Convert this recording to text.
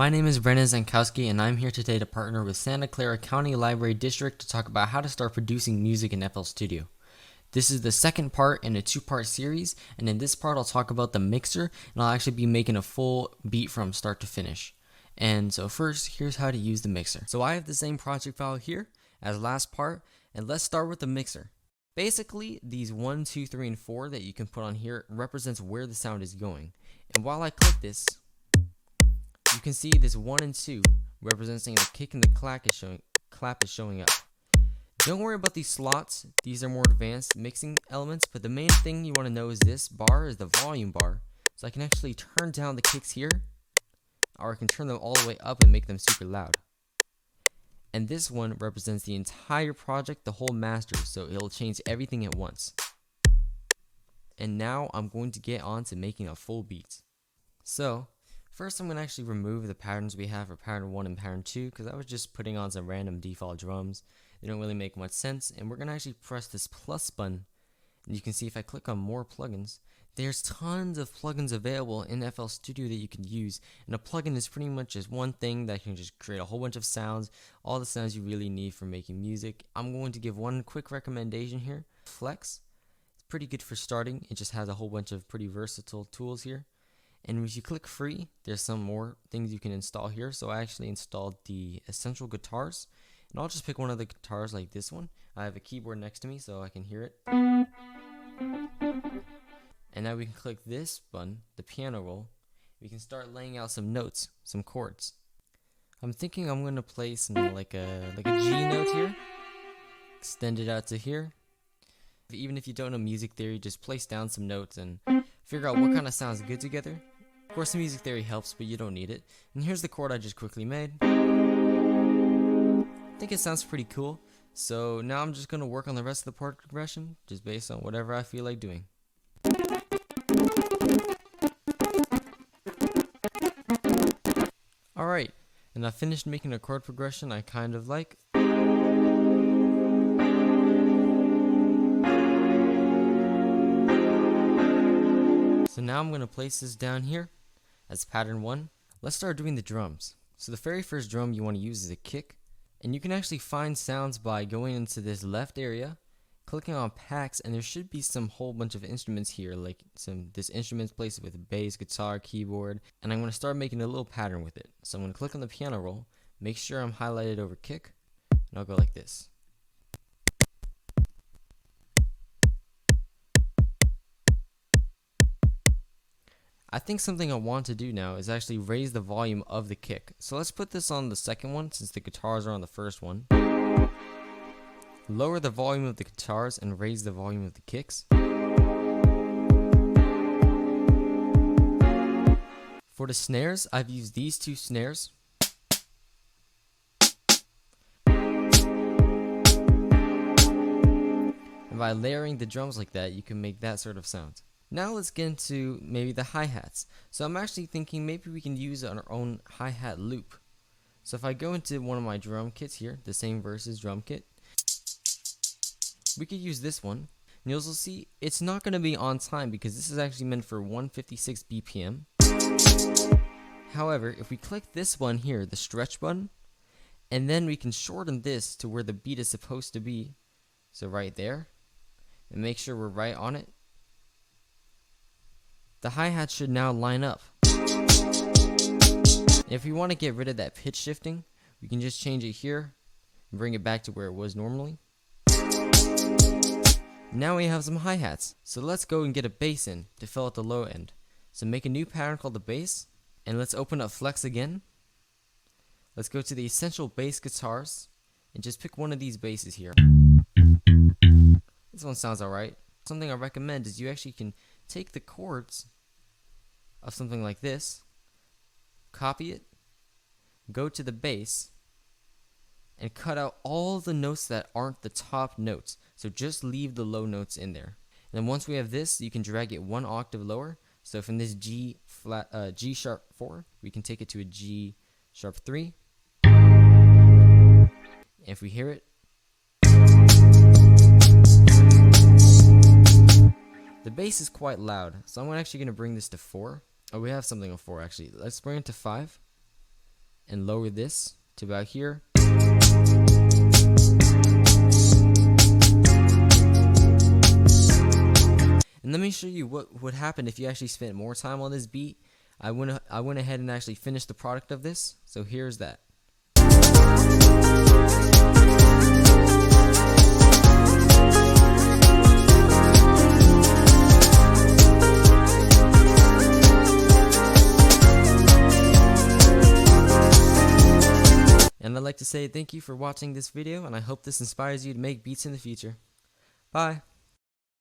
My name is Brennan Zankowski, and I'm here today to partner with Santa Clara County Library District to talk about how to start producing music in FL Studio. This is the second part in a two-part series, and in this part I'll talk about the mixer, and I'll actually be making a full beat from start to finish. And so first, here's how to use the mixer. So I have the same project file here as last part, and let's start with the mixer. Basically, these 1, 2, 3, and 4 that you can put on here represents where the sound is going. And while I click this, you can see this 1 and 2 representing the kick and the clap is showing up. Don't worry about these slots, these are more advanced mixing elements, but the main thing you want to know is this bar is the volume bar. So I can actually turn down the kicks here, or I can turn them all the way up and make them super loud. And this one represents the entire project, the whole master, so it'll change everything at once. And now I'm going to get on to making a full beat. So first, I'm going to actually remove the patterns we have for pattern 1 and pattern 2 because I was just putting on some random default drums. They don't really make much sense, and we're going to actually press this plus button. And you can see if I click on more plugins, there's tons of plugins available in FL Studio that you can use. And a plugin is pretty much just one thing that can just create a whole bunch of sounds, all the sounds you really need for making music. I'm going to give one quick recommendation here. Flex. It's pretty good for starting. It just has a whole bunch of pretty versatile tools here. And if you click free, there's some more things you can install here. So I actually installed the essential guitars, and I'll just pick one of the guitars like this one. I have a keyboard next to me so I can hear it. And now we can click this button, the piano roll. We can start laying out some notes, some chords. I'm thinking I'm going to play some like a G note here. Extend it out to here. Even if you don't know music theory, just place down some notes and figure out what kind of sounds good together. Of course, the music theory helps, but you don't need it. And here's the chord I just quickly made. I think it sounds pretty cool. So now I'm just going to work on the rest of the chord progression, just based on whatever I feel like doing. Alright, and I finished making a chord progression I kind of like. So now I'm going to place this down here as pattern 1. Let's start doing the drums. So the very first drum you want to use is a kick. And you can actually find sounds by going into this left area, clicking on packs, and there should be some whole bunch of instruments here, like this instruments placed with bass, guitar, keyboard, and I'm going to start making a little pattern with it. So I'm going to click on the piano roll, make sure I'm highlighted over kick, and I'll go like this. I think something I want to do now is actually raise the volume of the kick. So let's put this on the second one since the guitars are on the first one. Lower the volume of the guitars and raise the volume of the kicks. For the snares, I've used these two snares. And by layering the drums like that, you can make that sort of sound. Now let's get into maybe the hi-hats. So I'm actually thinking maybe we can use our own hi-hat loop. So if I go into one of my drum kits here, the same versus drum kit, we could use this one. And you'll see it's not going to be on time because this is actually meant for 156 BPM. However, if we click this one here, the stretch button, and then we can shorten this to where the beat is supposed to be, so right there, and make sure we're right on it, the hi-hat should now line up. If we want to get rid of that pitch shifting, we can just change it here and bring it back to where it was normally. Now we have some hi-hats. So let's go and get a bass in to fill out the low end. So make a new pattern called the bass, and let's open up Flex again. Let's go to the essential bass guitars and just pick one of these basses here. This one sounds alright. Something I recommend is you actually can take the chords of something like this, copy it, go to the bass, and cut out all the notes that aren't the top notes. So just leave the low notes in there. And then once we have this, you can drag it one octave lower. So from this G sharp 4, we can take it to a G sharp 3. And if we hear it, the bass is quite loud, so I'm actually going to bring this to 4. Oh, we have something on 4 actually. Let's bring it to 5. and lower this to about here. And let me show you what would happen if you actually spent more time on this beat. I went ahead and actually finished the product of this. So here's that. And I'd like to say thank you for watching this video, and I hope this inspires you to make beats in the future. Bye!